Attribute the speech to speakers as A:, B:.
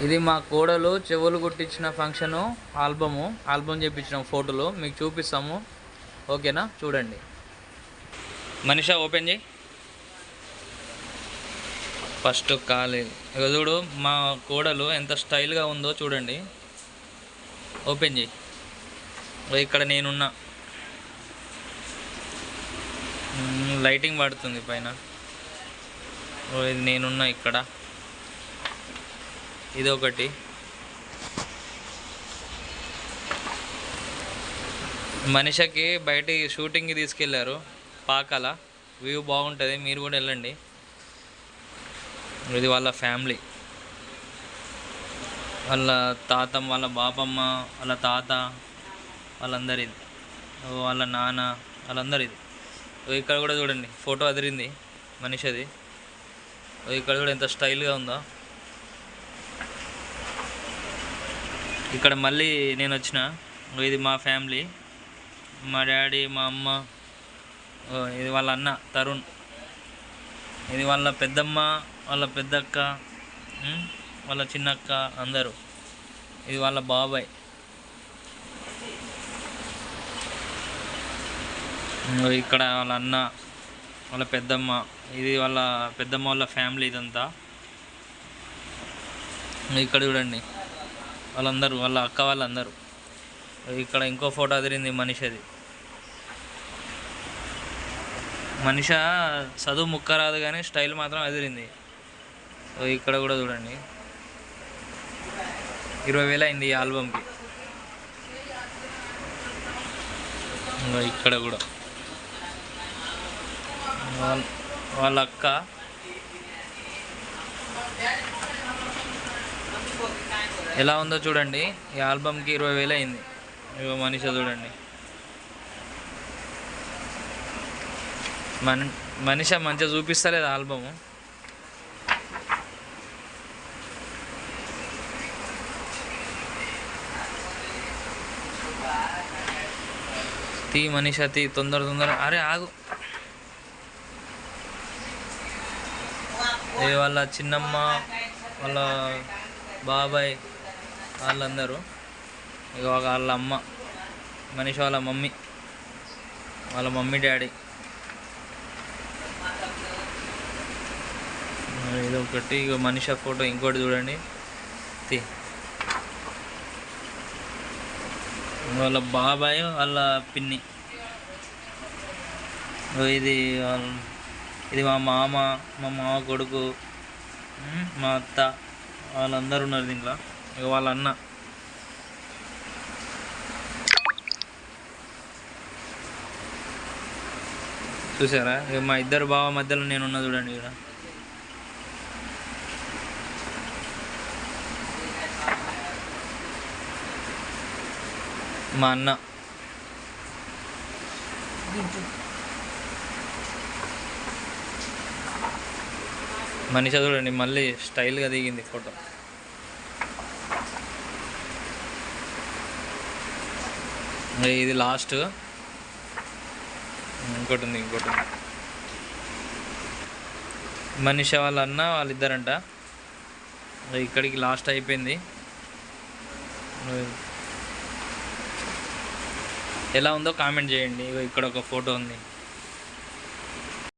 A: ఇది మా కోడలు చెవులు కుట్టించిన ఫంక్షను ఆల్బమ్ చేయించిన ఫోటోలు మీకు చూపిస్తాము. ఓకేనా, చూడండి. మనిషా ఓపెన్ చేయి. ఫస్ట్ కాలేదు ఇక చూడు, మా కోడలు ఎంత స్టైల్గా ఉందో చూడండి. ఓపెన్ చేయి. ఇక్కడ నేనున్నా, లైటింగ్ పడుతుంది పైన. ఇది నేనున్నా ఇక్కడ. ఇది ఒకటి. మనిషికి బయటికి షూటింగ్కి తీసుకెళ్ళారు పాకాల. వ్యూ బాగుంటుంది, మీరు కూడా వెళ్ళండి. ఇది వాళ్ళ ఫ్యామిలీ, వాళ్ళ తాతమ్మ, వాళ్ళ బాపమ్మ, వాళ్ళ తాత, వాళ్ళందరి ఇది, వాళ్ళ నాన్న, వాళ్ళందరి ఇది. ఇక్కడ కూడా చూడండి, ఫోటో అదిరింది మనిషిది. ఇక్కడ కూడా ఎంత స్టైల్గా ఉందో. ఇక్కడ మళ్ళీ నేను వచ్చిన. ఇది మా ఫ్యామిలీ, మా డాడీ, మా అమ్మ, ఇది వాళ్ళ అన్న తరుణ్, ఇది వాళ్ళ పెద్దమ్మ, వాళ్ళ పెద్దక్క, వాళ్ళ చిన్నక్క, అందరూ. ఇది వాళ్ళ బాబాయ్. ఇక్కడ వాళ్ళ అన్న, వాళ్ళ పెద్దమ్మ, ఇది వాళ్ళ పెద్దమ్మ వాళ్ళ ఫ్యామిలీ ఇదంతా. ఇక్కడ చూడండి వాళ్ళందరూ, వాళ్ళ అక్క వాళ్ళందరూ. ఇక్కడ ఇంకో ఫోటో అదిరింది మనిషిది. మనిష చదువు ముక్క రాదు కానీ స్టైల్ మాత్రం అదిరింది. ఇక్కడ కూడా చూడండి, 20,000 అయింది ఈ ఆల్బమ్కి. ఇక్కడ కూడా వాళ్ళ అక్క. ఎలా ఉందో చూడండి, ఈ ఆల్బమ్కి 20,000 అయింది. ఇగో మనిషి చూడండి. మనిషి మంచిగా చూపిస్తలేదు ఆల్బము. తీ మనిషి, తీ తొందర. అరే ఆగు. వాళ్ళ చిన్నమ్మ, వాళ్ళ బాబాయ్, వాళ్ళందరూ. ఇక వాళ్ళ అమ్మ, మనిషి వాళ్ళ మమ్మీ డాడీ. ఇది ఒకటి. ఇక మనిషి ఫోటో ఇంకోటి చూడండి. వాళ్ళ బాబాయ్, వాళ్ళ పిన్ని. ఇది మా మామ కొడుకు, మా అత్త, వాళ్ళందరూ ఉన్నారు దీంట్లో. ఇక వాళ్ళ అన్న. చూసారా, ఇక మా ఇద్దరు బావ మధ్యలో నేనున్నా చూడండి. ఇక్కడ మా అన్న. మనిషి చూడండి, మళ్ళీ స్టైల్గా దిగింది ఫోటో. ఇది లాస్ట్. ఇంకోటి ఉంది. మనిషి వాళ్ళ అన్న, వాళ్ళిద్దరంట. ఇక్కడికి లాస్ట్ అయిపోయింది. ఎలా ఉందో కామెంట్ చేయండి. ఇక్కడ ఒక ఫోటో ఉంది.